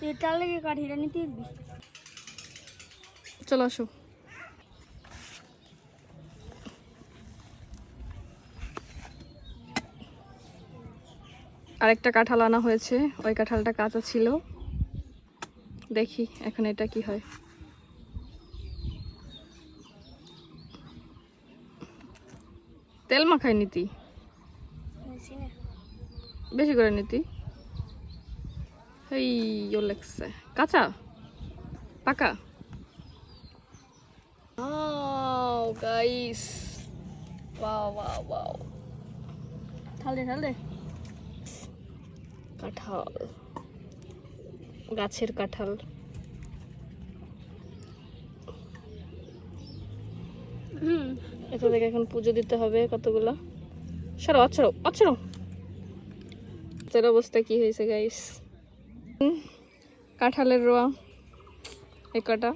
এটার লেগে কাঠিটা নিতে দিবি। চলো আসো। আরেকটা কাঁঠাল আনা হয়েছে, ওই কাঁঠালটা কাঁচা ছিল। দেখি এখন এটা কি হয়। তেল মাখাই নিতি, বেশি করে নিতি। এই লাগছে কাঁচা পাকা। গাইস ওয়াও ওয়াও ওয়াও, ঢালে ঢালে। কাঁঠাল, গাছের কাঁঠাল। এটা থেকে এখন পুজো দিতে হবে কতগুলা। সরো অছড়ো অছড়ো। এর অবস্থা কি হয়েছে গাইস। কাঁঠালের রোয়া, এ কটা